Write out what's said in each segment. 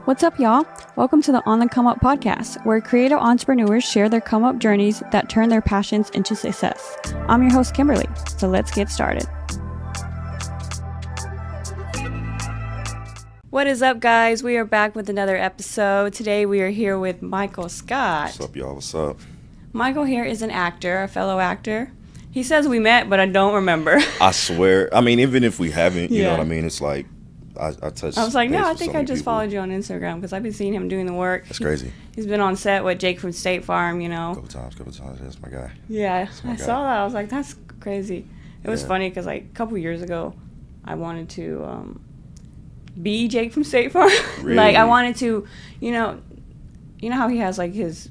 What's up, y'all? Welcome to the On the Come Up podcast, where creative entrepreneurs share their come up journeys that turn their passions into success. I'm your host, Kimberly, so let's get started. What is up, guys? We are back with another episode. Today we are here with Michael Scott. What's up, y'all? What's up? Michael here is an actor, a fellow actor. He says we met, but I don't remember. I swear. I mean, even if we haven't, you know what I mean? It's like, I touched I was like, no, I think so I just people. followed you on Instagram because I've been seeing him doing the work. That's crazy. He's been on set with Jake from State Farm, you know. Couple times. That's my guy. Yeah, my I guy. saw that. I was like, that's crazy. It was Yeah. funny because, like, a couple years ago, I wanted to be Jake from State Farm. Really? Like, I wanted to, you know how he has, like, his,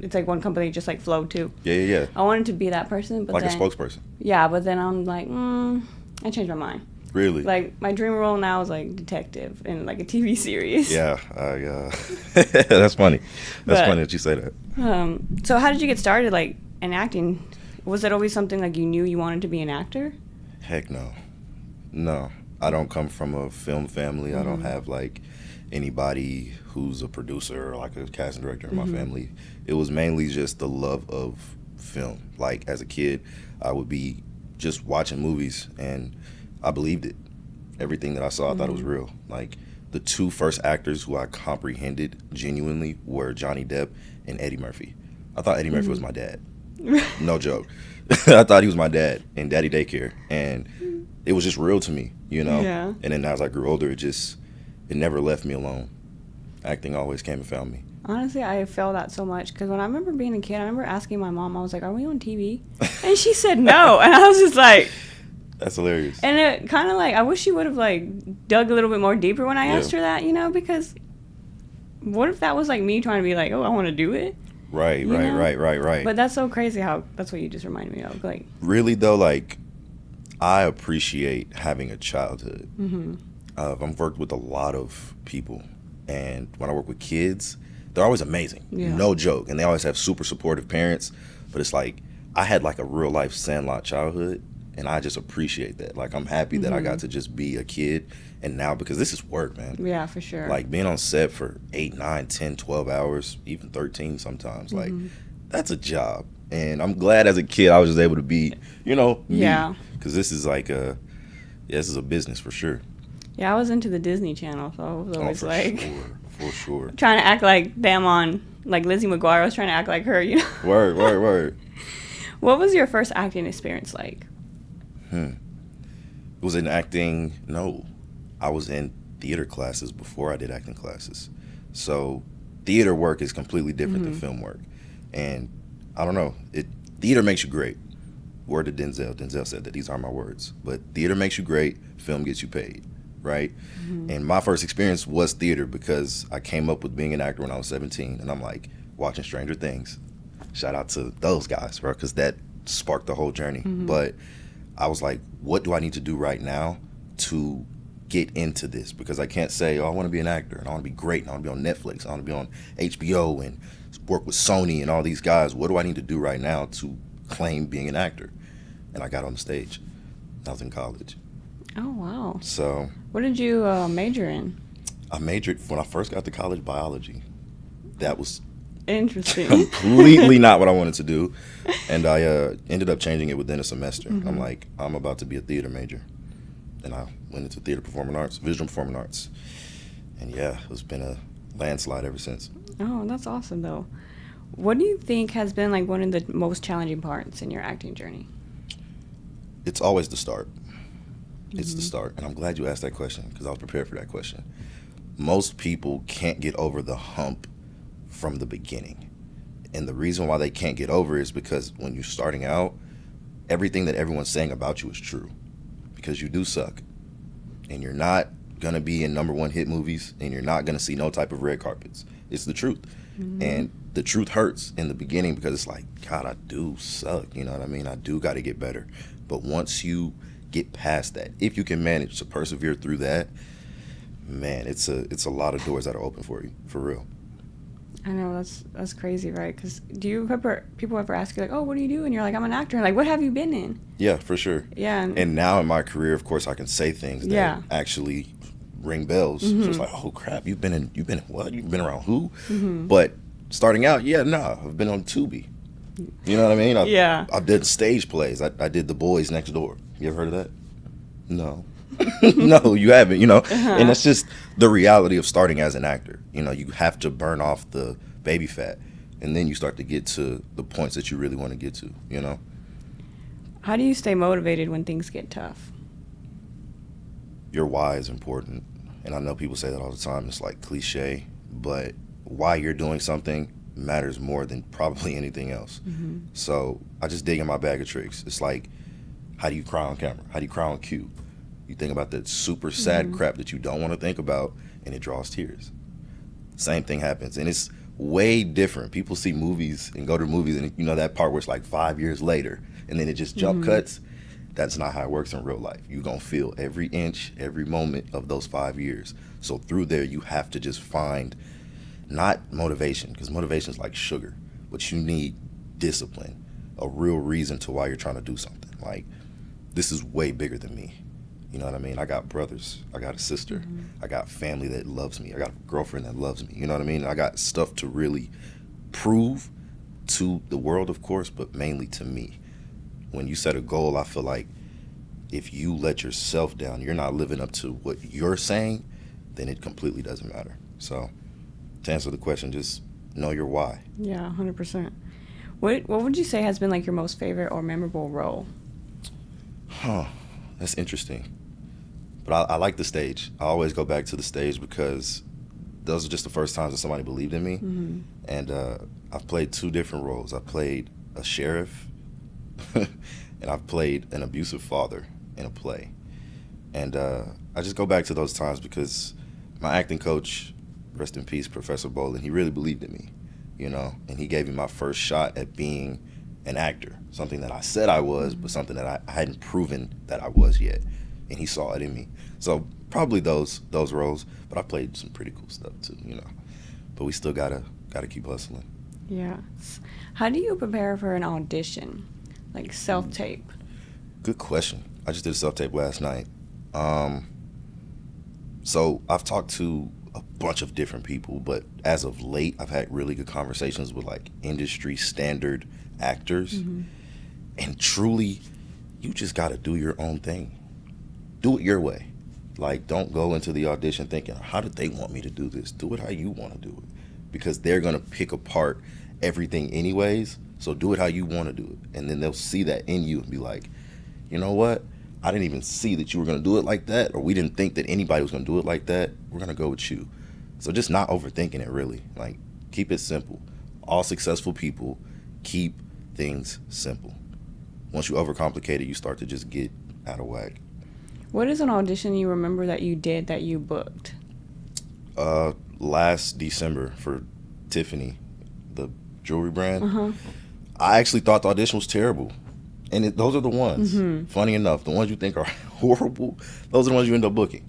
it's like one company just, like, Flow, too. Yeah. I wanted to be that person, but Like then, a spokesperson. Yeah, but then I'm like, I changed my mind. Really? Like, my dream role now is, like, detective in, like, a TV series. Yeah. That's funny. That's But- funny that you say that. So how did you get started, like, in acting? Was it always something, like, you knew you wanted to be an actor? Heck no. No. I don't come from a film family. I don't have, like, anybody who's a producer or, like, a casting director in my family. It was mainly just the love of film. Like, as a kid, I would be just watching movies, and I believed it. Everything that I saw, I thought it was real. Like, the two first actors who I comprehended genuinely were Johnny Depp and Eddie Murphy. I thought Eddie Murphy was my dad. No joke. I thought he was my dad in Daddy Daycare. And it was just real to me, you know? Yeah. And then as I grew older, it never left me alone. Acting always came and found me. Honestly, I felt that so much because when I remember being a kid, I remember asking my mom, I was like, are we on TV? And she said no. And I was just like... That's hilarious. And it kind of like, I wish she would have like dug a little bit more deeper when I asked her that, you know, because what if that was like me trying to be like, oh, I want to do it? Right. You know? Right. But that's so crazy how that's what you just reminded me of. Like, Really, though, like, I appreciate having a childhood. I've worked with a lot of people, and when I work with kids, they're always amazing. Yeah. No joke. And they always have super supportive parents. But it's like, I had like a real life Sandlot childhood, and I just appreciate that. Like, I'm happy that I got to just be a kid. And now, because this is work, man. yeah, for sure. Like, being on set for 8, 9, 10, 12 hours, even 13 sometimes, like, that's a job. And I'm glad as a kid I was just able to be, you know, me. Yeah. Because this is like this is a business for sure. Yeah, I was into the Disney Channel, so I was always for like sure. trying to act like them on like Lizzie McGuire. I was trying to act like her, you know. Word. What was your first acting experience like? Was in acting? No. I was in theater classes before I did acting classes. So theater work is completely different than film work. And I don't know. Theater makes you great. Word to Denzel. Denzel said that. These are my words. But theater makes you great. Film gets you paid. Right? And my first experience was theater because I came up with being an actor when I was 17. And I'm like, watching Stranger Things. Shout out to those guys, bro, because that sparked the whole journey. But I was like, what do I need to do right now to get into this? Because I can't say, oh, I want to be an actor and I want to be great and I want to be on Netflix, I want to be on HBO and work with Sony and all these guys. What do I need to do right now to claim being an actor? And I got on the stage. I was in college. Oh, wow. So What did you major in? I majored, when I first got to college, biology. That was Interesting. completely not what I wanted to do. And I ended up changing it within a semester. I'm like, I'm about to be a theater major. And I went into theater performing arts, visual performing arts. And yeah, it's been a landslide ever since. Oh, that's awesome, though. What do you think has been like one of the most challenging parts in your acting journey? It's always the start. It's the start. And I'm glad you asked that question because I was prepared for that question. Most people can't get over the hump from the beginning. And the reason why they can't get over is because when you're starting out, everything that everyone's saying about you is true. Because you do suck. And you're not going to be in #1 hit movies, and you're not going to see no type of red carpets. It's the truth. And the truth hurts in the beginning because it's like, God, I do suck. You know what I mean? I do got to get better. But once you get past that, if you can manage to persevere through that, man, it's a lot of doors that are open for you, for real. I know, that's crazy, right? Because people ever ask you, like, oh, what do you do? And you're like, I'm an actor. Like, what have you been in? Yeah, for sure. Yeah. And now in my career, of course, I can say things that actually ring bells. So it's like, oh crap, you've been in what? You've been around who? But starting out, I've been on Tubi. You know what I mean? I did stage plays. I did The Boys Next Door. You ever heard of that? No. No, you haven't, And that's just the reality of starting as an actor. You have to burn off the baby fat, and then you start to get to the points that you really want to get to, How do you stay motivated when things get tough? Your why is important. And I know people say that all the time. It's like cliche, but why you're doing something matters more than probably anything else. So I just dig in my bag of tricks. It's like, how do you cry on camera? How do you cry on cue? You think about that super sad crap that you don't want to think about, and it draws tears. Same thing happens, and it's way different. People see movies and go to movies, and that part where it's like 5 years later, and then it just jump cuts. That's not how it works in real life. You're going to feel every inch, every moment of those 5 years. So through there, you have to just find not motivation, because motivation is like sugar, but you need discipline, a real reason to why you're trying to do something. Like, this is way bigger than me. You know what I mean? I got brothers. I got a sister. I got family that loves me. I got a girlfriend that loves me. You know what I mean? I got stuff to really prove to the world, of course, but mainly to me. When you set a goal, I feel like if you let yourself down, you're not living up to what you're saying, then it completely doesn't matter. So to answer the question, just know your why. Yeah, 100%. What would you say has been like your most favorite or memorable role? That's interesting. But I like the stage. I always go back to the stage because those are just the first times that somebody believed in me. And I've played 2 different roles. I played a sheriff and I've played an abusive father in a play. And I just go back to those times because my acting coach, rest in peace, Professor Bolin, he really believed in me, and he gave me my first shot at being an actor, something that I said I was, but something that I hadn't proven that I was yet. And he saw it in me. So probably those roles, but I played some pretty cool stuff too, But we still gotta keep hustling. Yeah. How do you prepare for an audition? Like self-tape? Good question. I just did a self-tape last night. So I've talked to a bunch of different people, but as of late, I've had really good conversations with like industry standard actors. And truly, you just gotta do your own thing. Do it your way. Like, don't go into the audition thinking, how did they want me to do this? Do it how you want to do it. Because they're going to pick apart everything anyways. So do it how you want to do it. And then they'll see that in you and be like, you know what? I didn't even see that you were going to do it like that. Or we didn't think that anybody was going to do it like that. We're going to go with you. So just not overthinking it, really. Like, keep it simple. All successful people keep things simple. Once you overcomplicate it, you start to just get out of whack. What is an audition you remember that you did that you booked? Last December for Tiffany, the jewelry brand. I actually thought the audition was terrible. And those are the ones, funny enough, the ones you think are horrible, those are the ones you end up booking.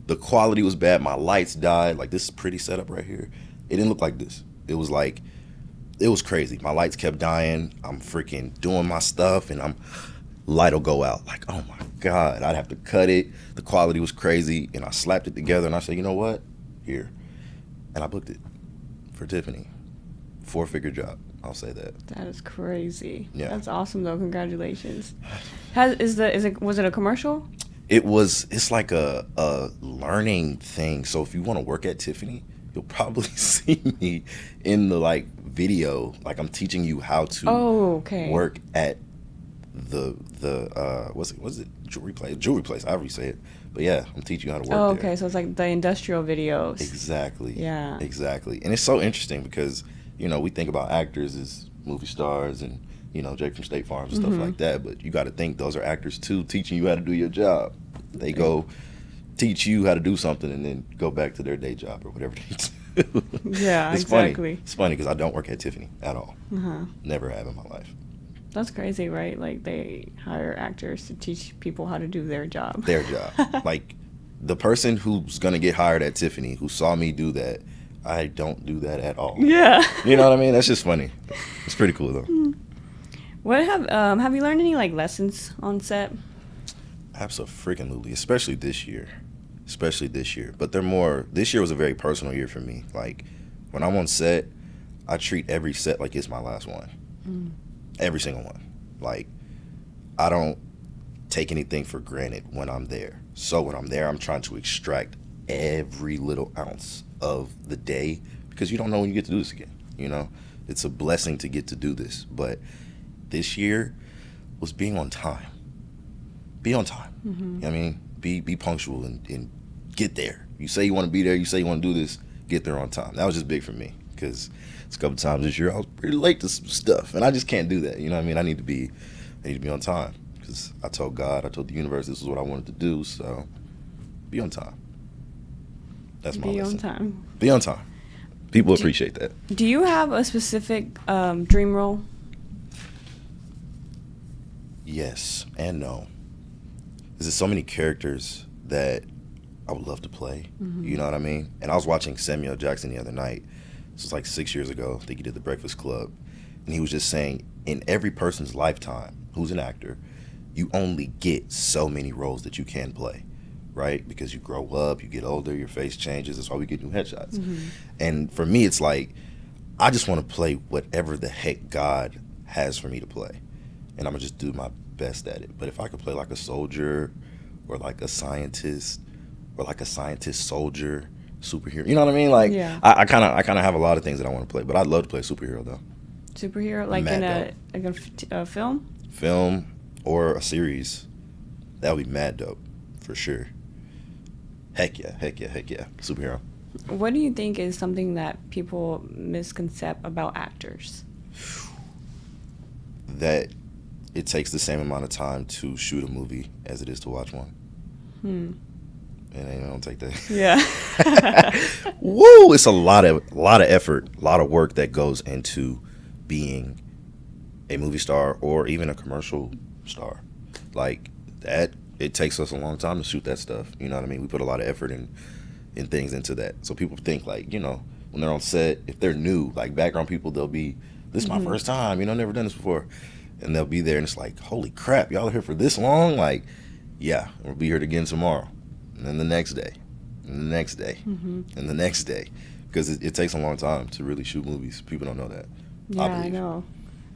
The quality was bad. My lights died. Like, this is pretty setup right here. It didn't look like this. It was crazy. My lights kept dying. I'm freaking doing my stuff, and light will go out. Like, oh my God, I'd have to cut it. The quality was crazy, and I slapped it together, and I said, you know what? Here. And I booked it for Tiffany. 4-figure job. I'll say that. That is crazy. Yeah. That's awesome, though. Congratulations. Was it a commercial? It's like a learning thing. So if you want to work at Tiffany, you'll probably see me in the video. Like, I'm teaching you how to work at the what's it jewelry place, however you say it. But yeah, I'm teaching you how to work there. So it's like the industrial videos. Exactly. Yeah. Exactly. And it's so interesting because, we think about actors as movie stars and, Jake from State Farm and stuff like that. But you got to think those are actors too, teaching you how to do your job. They go teach you how to do something and then go back to their day job or whatever they do. Yeah, exactly. It's funny because I don't work at Tiffany at all. Never have in my life. That's crazy, right? Like, they hire actors to teach people how to do their job. Their job. Like, the person who's going to get hired at Tiffany, who saw me do that, I don't do that at all. Yeah. You know what I mean? That's just funny. It's pretty cool, though. What have you learned any, lessons on set? Absolutely, especially this year. especially this year. But this year was a very personal year for me. Like, when I'm on set, I treat every set like it's my last one. Every single one. Like, I don't take anything for granted when I'm there. So when I'm there, I'm trying to extract every little ounce of the day, because you don't know when you get to do this again. You know, it's a blessing to get to do this. But this year was being on time. Be on time. You know what I mean? Be punctual and get there. You say you want to be there, you say you want to do this, get there on time. That was just big for me, because it's a couple times this year I was pretty late to some stuff, and I just can't do that. You know what I mean? I need to be on time, because I told the universe this is what I wanted to do. So be on time. That's my lesson. Be on time. Be on time. People appreciate that. Do you have a specific dream role? Yes and no. There's so many characters that I would love to play. You know what I mean? And I was watching Samuel Jackson the other night. This was like 6 years ago. I think he did The Breakfast Club. And he was just saying, in every person's lifetime who's an actor, you only get so many roles that you can play, right? Because you grow up, you get older, your face changes. That's why we get new headshots. And for me, it's like, I just want to play whatever the heck God has for me to play. And I'm going to just do my best at it. But if I could play like a soldier, or like a scientist, or like a scientist soldier, superhero, you know what I mean? Like, yeah. I kind of have a lot of things that I want to play, but I'd love to play a superhero though. Superhero, like in a film? Film or a series. That would be mad dope, for sure. Heck yeah. Superhero. What do you think is something that people misconcept about actors? That it takes the same amount of time to shoot a movie as it is to watch one. And I don't take that. Yeah. Woo! It's a lot of effort, a lot of work that goes into being a movie star or even a commercial star. Like that, it takes us a long time to shoot that stuff. You know what I mean? We put a lot of effort in things into that. So people think, like, you know, when they're on set, if they're new, like background people, they'll be, this is my first time, you know, never done this before. And they'll be there and it's like, holy crap, y'all are here for this long? Like, yeah, we'll be here again tomorrow. And then the next day, and the next day, and the next day. Because it takes a long time to really shoot movies. People don't know that. Yeah, I know.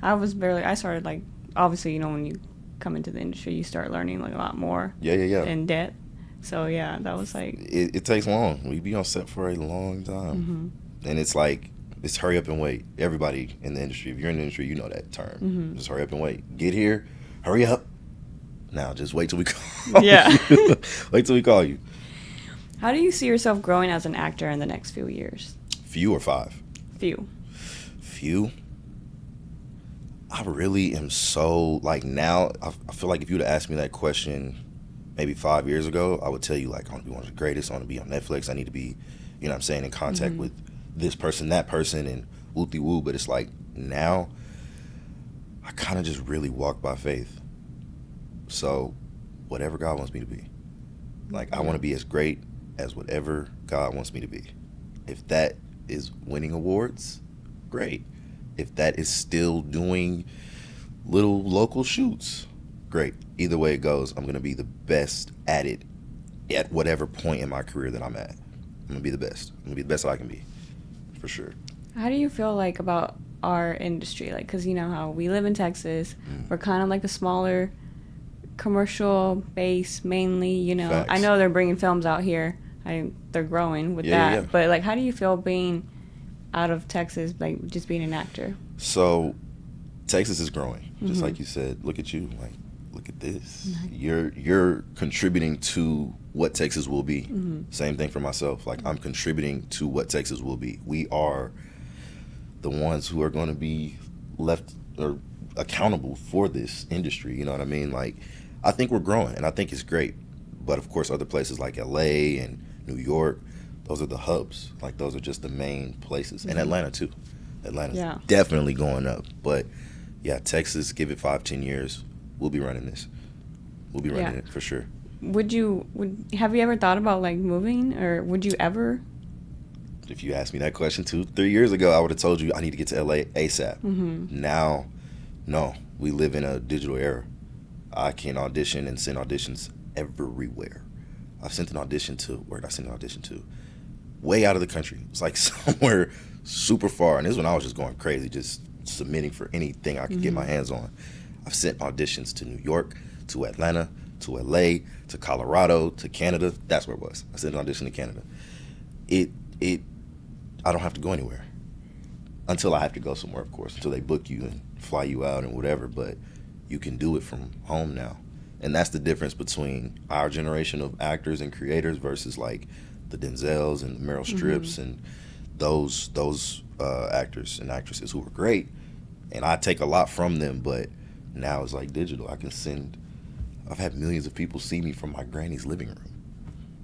I started, like, obviously, you know, when you come into the industry, you start learning, like, a lot more. Yeah. In depth. So, yeah, that was, like... It takes long. We be on set for a long time. And it's like, it's hurry up and wait. Everybody in the industry, if you're in the industry, you know that term. Just hurry up and wait. Get here, hurry up. Now, just wait till we call you. Wait till we call you. How do you see yourself growing as an actor in the next few years? Few or 5? Few? I really am so, like, now, I feel like if you would have asked me that question maybe 5 years ago, I would tell you, like, I want to be one of the greatest. I want to be on Netflix. I need to be, you know what I'm saying, in contact with this person, that person, and woo-de-woo. But it's like, now, I kind of just really walk by faith. So, whatever God wants me to be. Like, I want to be as great as whatever God wants me to be. If that is winning awards, great. If that is still doing little local shoots, great. Either way it goes, I'm going to be the best at it at whatever point in my career that I'm at. I'm going to be the best. I'm going to be the best I can be, for sure. How do you feel, like, about our industry? Like, because you know how we live in Texas. We're kind of like the smaller commercial base mainly, you know. Facts. I know they're bringing films out here. They're growing with that. Yeah. But, like, how do you feel being out of Texas, like, just being an actor? So, Texas is growing, just like you said. Look at you, like, look at this. You're contributing to what Texas will be. Same thing for myself. Like, I'm contributing to what Texas will be. We are the ones who are going to be left or accountable for this industry. You know what I mean? Like, I think we're growing, and I think it's great. But, of course, other places like L.A. and New York, those are the hubs. Like, those are just the main places. And Atlanta, too. Atlanta's definitely going up. But, yeah, Texas, give it 5-10 years, we'll be running this. We'll be running it for sure. Have you ever thought about, like, moving, or would you ever? If you asked me that question 2-3 years ago, I would have told you I need to get to LA ASAP. Now, no, we live in a digital era. I can audition and send auditions everywhere. I've sent an audition to, where did I send an audition to? Way out of the country. It's like somewhere super far. And this is when I was just going crazy, just submitting for anything I could get my hands on. I've sent auditions to New York, to Atlanta, to LA, to Colorado, to Canada. That's where it was. I sent an audition to Canada. I don't have to go anywhere. Until I have to go somewhere, of course, until they book you and fly you out and whatever. But you can do it from home now. And that's the difference between our generation of actors and creators versus like the Denzels and the Meryl Streeps and those actors and actresses who were great. And I take a lot from them, but now it's like digital. I've had millions of people see me from my granny's living room.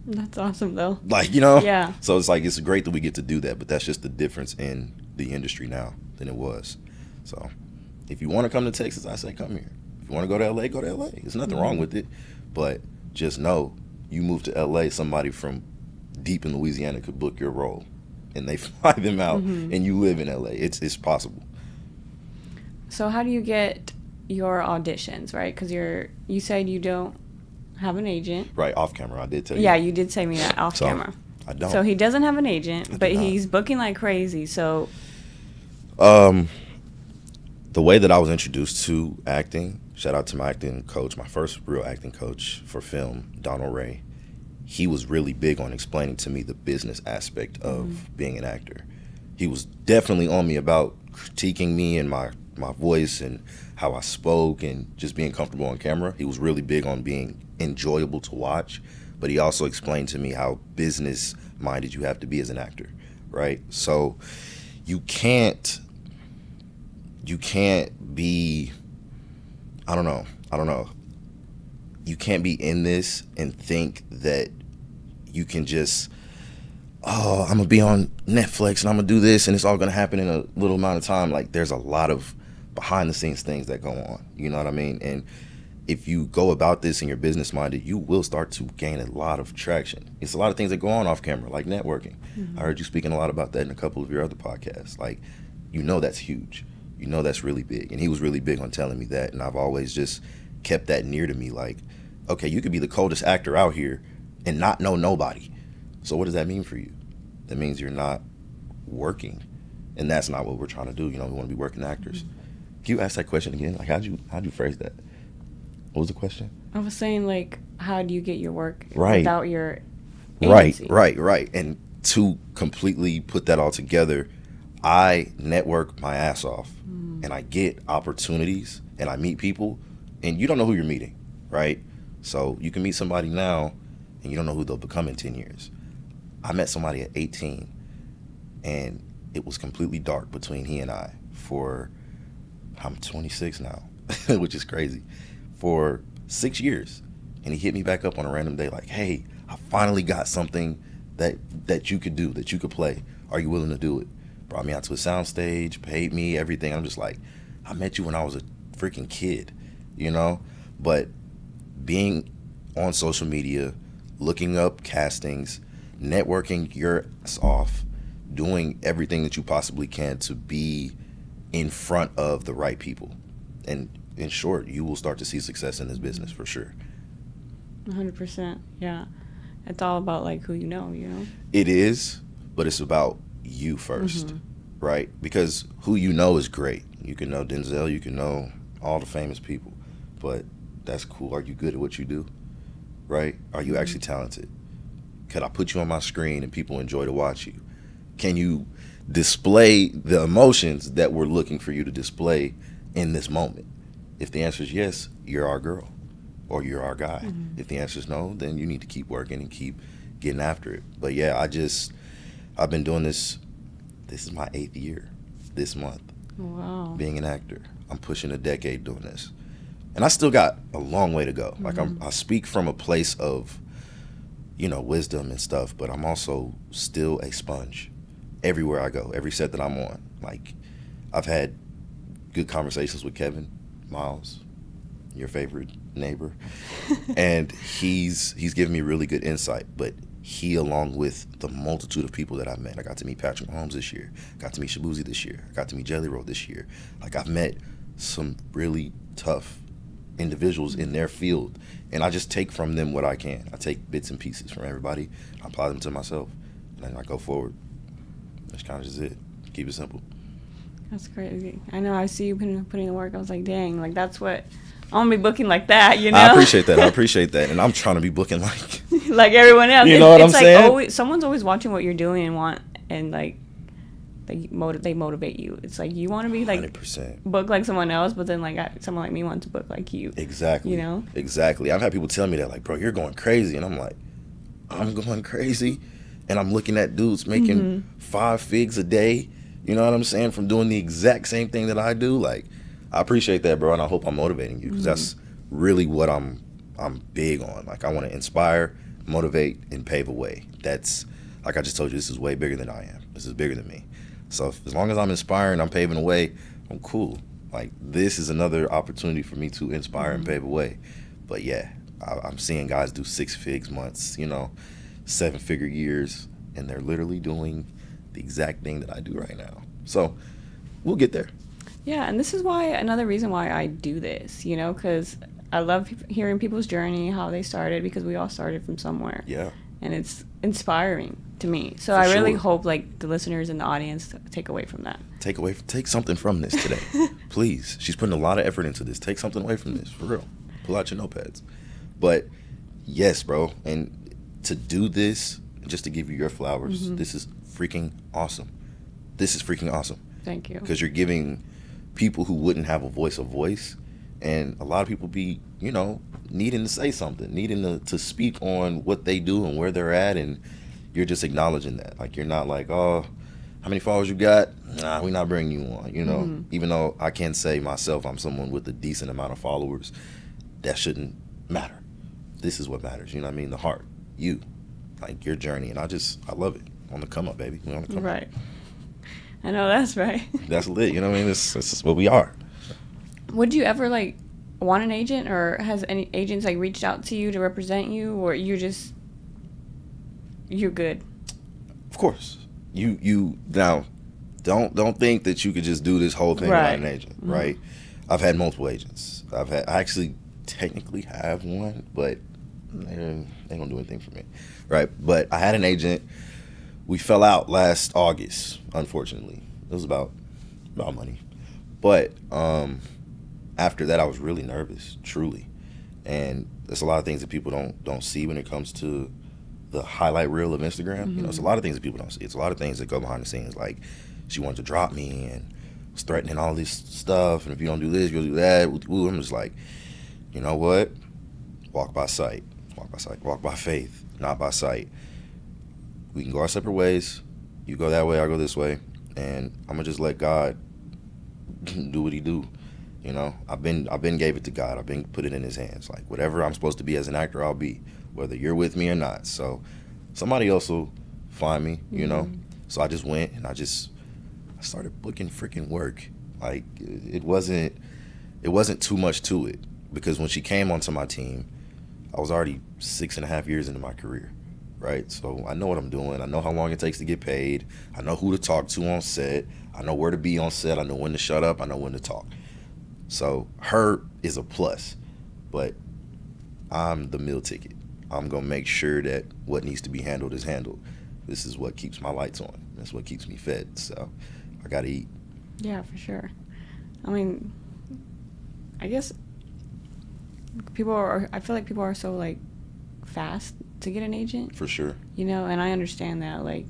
That's awesome, though. Like, you know? Yeah. So it's like, it's great that we get to do that, but that's just the difference in the industry now than it was. So if you want to come to Texas, I say come here. If you want to go to LA, go to LA. There's nothing wrong with it. But just know, you move to LA, somebody from deep in Louisiana could book your role. And they fly them out, and you live in LA. It's possible. So how do you get your auditions, right? Because you said you don't have an agent. Right, off camera, I did tell you. Yeah, you did say me that off camera. I don't. So he doesn't have an agent, but he's booking like crazy, so... The way that I was introduced to acting, shout out to my acting coach, my first real acting coach for film, Donald Ray. He was really big on explaining to me the business aspect of being an actor. He was definitely on me about critiquing me and my voice and how I spoke and just being comfortable on camera. He was really big on being enjoyable to watch, but he also explained to me how business-minded you have to be as an actor, right? So you can't be, I don't know. You can't be in this and think that you can just, I'm going to be on Netflix and I'm going to do this and it's all going to happen in a little amount of time. Like, there's a lot of behind the scenes things that go on. You know what I mean? And if you go about this and you're business minded, you will start to gain a lot of traction. It's a lot of things that go on off camera, like networking. I heard you speaking a lot about that in a couple of your other podcasts. Like, that's huge. That's really big. And he was really big on telling me that. And I've always just kept that near to me. Like, okay, you could be the coldest actor out here and not know nobody. So what does that mean for you? That means you're not working. And that's not what we're trying to do. We want to be working actors. Can you ask that question again? Like, how'd you phrase that? What was the question? I was saying, like, how do you get your work right. without your agency? Right. And to completely put that all together, I network my ass off and I get opportunities and I meet people and you don't know who you're meeting, right? So you can meet somebody now and you don't know who they'll become in 10 years. I met somebody at 18 and it was completely dark between he and I I'm 26 now, which is crazy, for 6 years. And he hit me back up on a random day like, hey, I finally got something that you could do, that you could play. Are you willing to do it? Brought me out to a soundstage, paid me, everything. I'm just like, I met you when I was a freaking kid, But being on social media, looking up castings, networking your ass off, doing everything that you possibly can to be in front of the right people. And in short, you will start to see success in this business for sure. 100%, yeah. It's all about, like, who you know. It is, but it's about you first, right? Because who you know is great. You can know Denzel, you can know all the famous people, but that's cool. Are you good at what you do, right? Are you actually talented? Could I put you on my screen and people enjoy to watch you? Can you display the emotions that we're looking for you to display in this moment? If the answer is yes, you're our girl or you're our guy. If the answer is no, then you need to keep working and keep getting after it. But yeah, I've been doing this. This is my 8th year this month. Wow. Being an actor. I'm pushing a decade doing this. And I still got a long way to go. Like I speak from a place of, wisdom and stuff, but I'm also still a sponge everywhere I go, every set that I'm on. Like, I've had good conversations with Kevin Miles, your favorite neighbor, and he's given me really good insight. But he, along with the multitude of people that I've met, I got to meet Patrick Mahomes this year, got to meet Shabuzi this year, I got to meet Jelly Roll this year. Like, I've met some really tough individuals in their field, and I just take from them what I can. I take bits and pieces from everybody, I apply them to myself, and then I go forward. That's kind of just it. Keep it simple. That's crazy. I know. I see you putting in work. I was like, dang, like that's what I want to be booking like that. You know. I appreciate that, and I'm trying to be booking like like everyone else. You know what I'm like saying? Someone's always watching what you're doing and like they motivate you. It's like you want to be like 100%. book like someone else, but then like someone like me wants to book like you. Exactly. You know. Exactly. I've had people tell me that, like, bro, you're going crazy, and I'm like, I'm going crazy, and I'm looking at dudes making 5 figs a day. You know what I'm saying? From doing the exact same thing that I do. Like, I appreciate that, bro, and I hope I'm motivating you, because that's really what I'm big on. Like, I want to inspire, motivate, and pave a way. That's, like I just told you, this is way bigger than I am. This is bigger than me. So as long as I'm inspiring, I'm paving a way, I'm cool. Like, this is another opportunity for me to inspire and pave a way. But yeah, I'm seeing guys do 6 figs months, 7-figure years, and they're literally doing the exact thing that I do right now. So we'll get there. Yeah, and this is another reason why I do this, because I love hearing people's journey, how they started, because we all started from somewhere. Yeah. And it's inspiring to me. So For I really sure. hope like the listeners and the audience take away from that. Take something from this today. Please. She's putting a lot of effort into this. Take something away from this, for real. Pull out your notepads. But yes, bro, and to do this, just to give you your flowers, this is freaking awesome. This is freaking awesome. Thank you. Because you're giving people who wouldn't have a voice, and a lot of people be, needing to say something, needing to speak on what they do and where they're at, and you're just acknowledging that. Like, you're not like, oh, how many followers you got? Nah, we're not bringing you on, Even though I can say myself I'm someone with a decent amount of followers, that shouldn't matter. This is what matters, you know what I mean? The heart, you, like your journey, and I love it. On the come up, baby. We on the come up. Right. I know, that's right. That's lit, you know what I mean? This is what we are. Would you ever like want an agent, or has any agents like reached out to you to represent you, or you're good? Of course. You now don't think that you could just do this whole thing without an agent, right? I've had multiple agents. I actually technically have one, but they don't do anything for me, right? But I had an agent. We fell out last August, unfortunately. It was about money, but after that, I was really nervous, truly. And there's a lot of things that people don't see when it comes to the highlight reel of Instagram. It's a lot of things that people don't see. It's a lot of things that go behind the scenes. Like, she wanted to drop me and was threatening all this stuff. And if you don't do this, you'll do that. I'm just like, you know what? Walk by sight. Walk by sight. Walk by faith, not by sight. We can go our separate ways. You go that way, I go this way. And I'm going to just let God do what he do. I've been gave it to God. I've been put it in his hands. Like, whatever I'm supposed to be as an actor, I'll be, whether you're with me or not. So somebody else will find me, So I just went and I started booking freaking work. Like, it wasn't too much to it, because when she came onto my team, I was already 6.5 years into my career, right? So I know what I'm doing. I know how long it takes to get paid. I know who to talk to on set. I know where to be on set. I know when to shut up. I know when to talk. So her is a plus, but I'm the meal ticket. I'm going to make sure that what needs to be handled is handled. This is what keeps my lights on. That's what keeps me fed. So I got to eat. Yeah, for sure. I mean, I guess I feel like people are so like fast to get an agent. For sure. And I understand that. Like,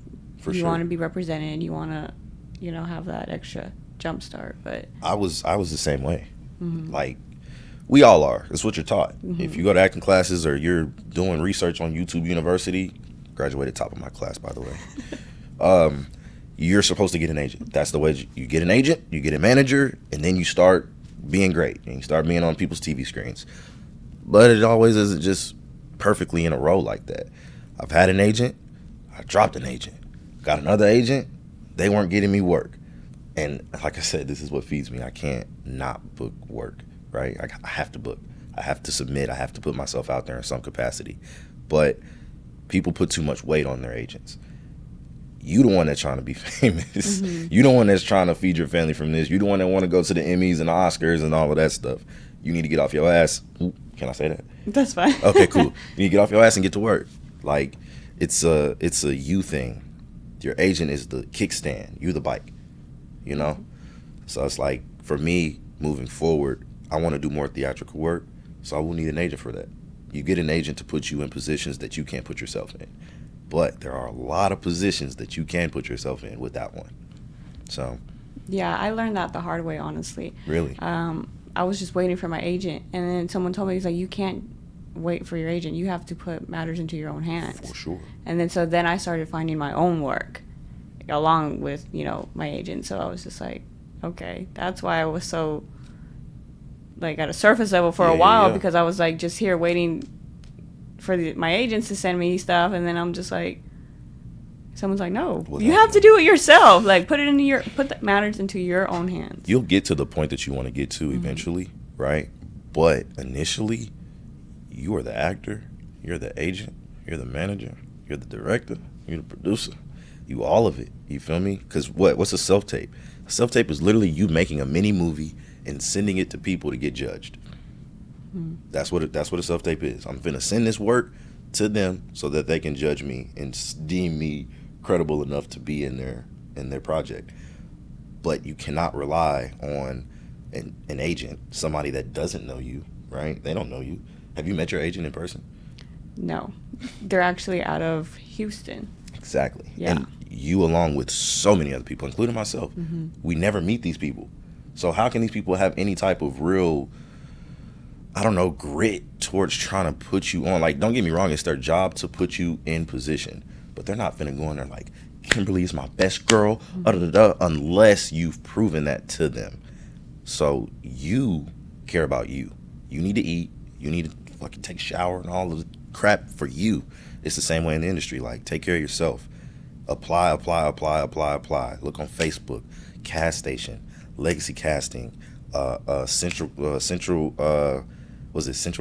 you want to be represented. You want to, have that extra jump start. But I was the same way. Like, we all are. It's what you're taught. If you go to acting classes or you're doing research on YouTube University, graduated top of my class, by the way, you're supposed to get an agent. That's the way you get an agent, you get a manager, and then you start being great, and you start being on people's TV screens. But it always isn't just perfectly in a row like that. I've had an agent, I dropped an agent, got another agent, they weren't getting me work. And like I said, this is what feeds me. I can't not book work, right? I have to book. I have to submit. I have to put myself out there in some capacity. But people put too much weight on their agents. You the one that's trying to be famous. You the one that's trying to feed your family from this. You the one that want to go to the Emmys and the Oscars and all of that stuff. You need to get off your ass. Ooh, can I say that? That's fine. Okay, cool. You need to get off your ass and get to work. Like, it's a you thing. Your agent is the kickstand. You the bike. You know? So it's like, for me, moving forward, I want to do more theatrical work, so I will need an agent for that. You get an agent to put you in positions that you can't put yourself in. But there are a lot of positions that you can put yourself in without one. So. Yeah, I learned that the hard way, honestly. Really? I was just waiting for my agent, and then someone told me, he's like, you can't wait for your agent. You have to put matters into your own hands. For sure. And then I started finding my own work along with, my agent. So I was just like, okay, that's why I was so, like, at a surface level for a while, because I was, like, just here waiting for my agents to send me stuff, and then I'm just like, someone's like, no, you have to do it yourself. Like, put the matters into your own hands. You'll get to the point that you want to get to eventually, right? But initially, you are the actor, you're the agent, you're the manager, you're the director, you're the producer. You all of it. You feel me? Because what's a self-tape? A self-tape is literally you making a mini movie and sending it to people to get judged. That's what a self-tape is. I'm finna send this work to them so that they can judge me and deem me credible enough to be in their project. But you cannot rely on an agent, somebody that doesn't know you, right? They don't know you. Have you met your agent in person? No. They're actually out of Houston. Exactly. Yeah. And you, along with so many other people, including myself, we never meet these people. So how can these people have any type of real, I don't know, grit towards trying to put you on? Like, don't get me wrong, it's their job to put you in position. But they're not finna go in there like, Kimberly is my best girl, unless you've proven that to them. So you care about you. You need to eat. You need to fucking take a shower and all of the crap for you. It's the same way in the industry. Like, take care of yourself. Apply. Look on Facebook, Cast Station, Legacy Casting, Central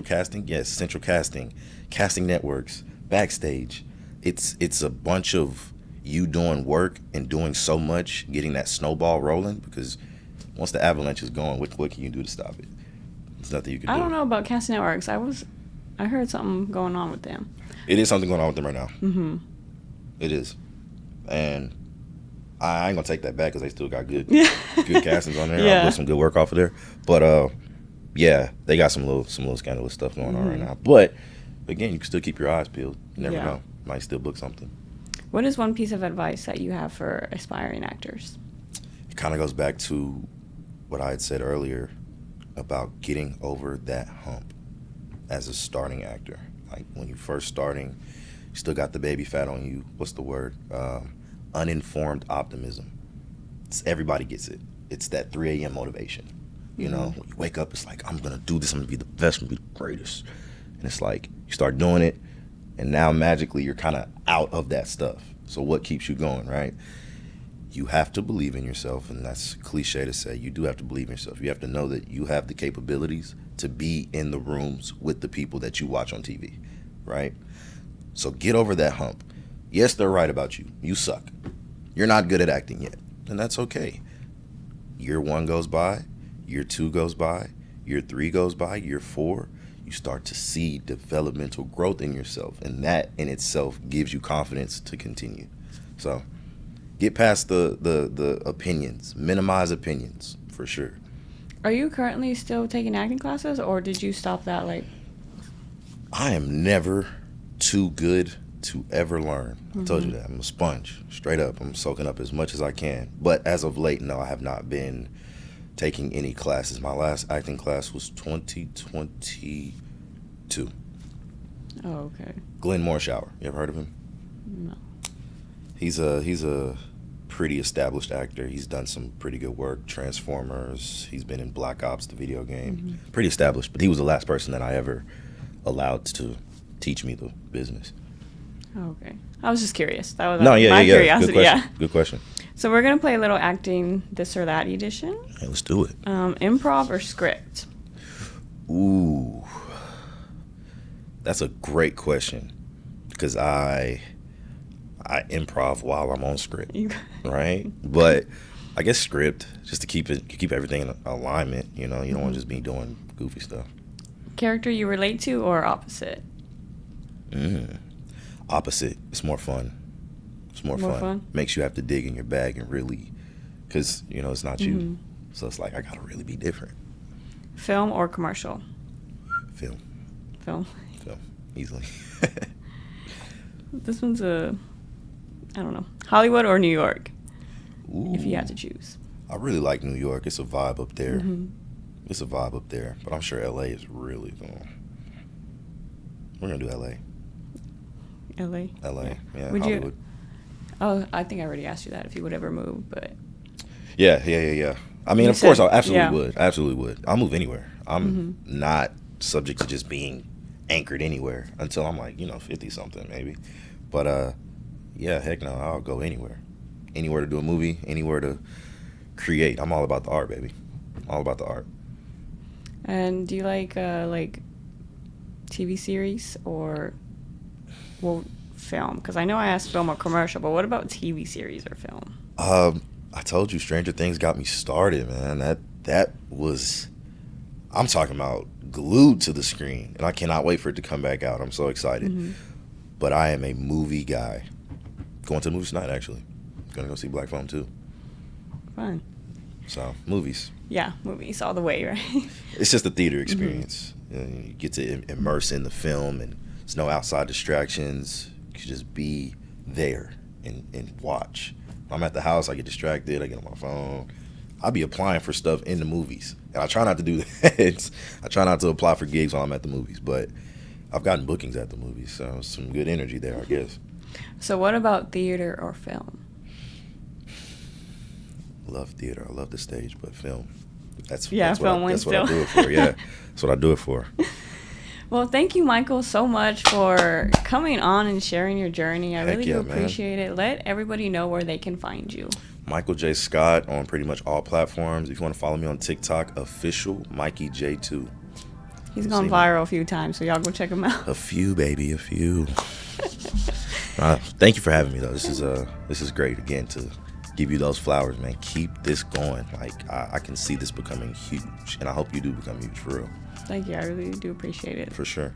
Casting? Yes, Central Casting, Casting Networks, Backstage. It's a bunch of you doing work and doing so much, getting that snowball rolling, because once the avalanche is going, what can you do to stop it? There's nothing you can do. I don't know about Casting Networks. I heard something going on with them. It is something going on with them right now. Mm-hmm. It is. And I ain't gonna take that back because they still got good castings on there. Yeah. I'll put some good work off of there. But yeah, they got some little scandalous stuff going on right now. But again, you can still keep your eyes peeled. You never know. Might still book something. What is one piece of advice that you have for aspiring actors? It kind of goes back to what I had said earlier about getting over that hump as a starting actor. Like, when you're first starting, you still got the baby fat on you. What's the word? Uninformed optimism. Everybody gets it. It's that 3 a.m. motivation. You know, when you wake up, it's like, I'm going to do this. I'm going to be the best. I'm going to be the greatest. And it's like, you start doing it, and now magically you're kind of out of that stuff. So what keeps you going, right? You have to believe in yourself, and that's cliche to say. You do have to believe in yourself. You have to know that you have the capabilities to be in the rooms with the people that you watch on TV, right? So get over that hump. Yes, they're right about you. You suck. You're not good at acting yet, and that's okay. Year 1 goes by, year 2 goes by, year 3 goes by, year 4, you start to see developmental growth in yourself, and that in itself gives you confidence to continue. So get past the opinions. Minimize opinions, for sure. Are you currently still taking acting classes, or did you stop that? Like, I am never too good to ever learn. I told you that. I'm a sponge, straight up. I'm soaking up as much as I can. But as of late, no, I have not been taking any classes. My last acting class was 2022. oh, okay. Glenn Morshower. You ever heard of him? No. He's a pretty established actor. He's done some pretty good work. Transformers. He's been in Black Ops, the video game. Pretty established. But he was the last person that I ever allowed to teach me the business. Oh, okay. I was just curious. That was my curiosity. Good question. Good question. So we're going to play a little acting this or that edition. Hey, let's do it. Improv or script? Ooh. That's a great question, because I improv while I'm on script, right? But I guess script, just to keep everything in alignment. You know, you don't want to just be doing goofy stuff. Character you relate to or opposite? Opposite. It's more fun. It's more fun. Makes you have to dig in your bag and really, because you know it's not you, so it's like I gotta really be different. Film or commercial? Film. Film. Easily. This one's I don't know, Hollywood or New York? Ooh. If you had to choose. I really like New York. It's a vibe up there. It's a vibe up there, but I'm sure LA is really cool. We're gonna do LA. LA. Yeah. Would Hollywood. you? Oh, I think I already asked you that if you would ever move, but. Yeah. I mean, of course, I absolutely would. I'll move anywhere. I'm not subject to just being anchored anywhere until I'm like, 50 something maybe. But yeah, heck no, I'll go anywhere. Anywhere to do a movie, anywhere to create. I'm all about the art, baby. All about the art. And do you like TV series or film? Because I know I asked film or commercial, but what about TV series or film? I told you, Stranger Things got me started, man. That was, I'm talking about glued to the screen, and I cannot wait for it to come back out. I'm so excited. But I am a movie guy. Going to the movies tonight, actually. Gonna go see Black Phone too. Fun. So movies. Yeah, movies all the way, right? It's just a theater experience. You get to immerse in the film, and there's no outside distractions. You can just be there and watch. When I'm at the house, I get distracted. I get on my phone. I'll be applying for stuff in the movies, and I try not to do that. I try not to apply for gigs while I'm at the movies, but I've gotten bookings at the movies, so some good energy there, I guess. So what about theater or film? Love theater. I love the stage, but film. That's film what I do it for. Yeah, that's what I do it for. Well, thank you, Michael, so much for coming on and sharing your journey. I really do appreciate it. Let everybody know where they can find you. Michael J. Scott on pretty much all platforms. If you want to follow me on TikTok, official Mikey J2. He's gone viral a few times, so y'all go check him out. A few, baby, a few. Thank you for having me, though. This is great, again, to give you those flowers, man. Keep this going. Like, I can see this becoming huge, and I hope you do become huge, for real. Thank you. I really do appreciate it. For sure.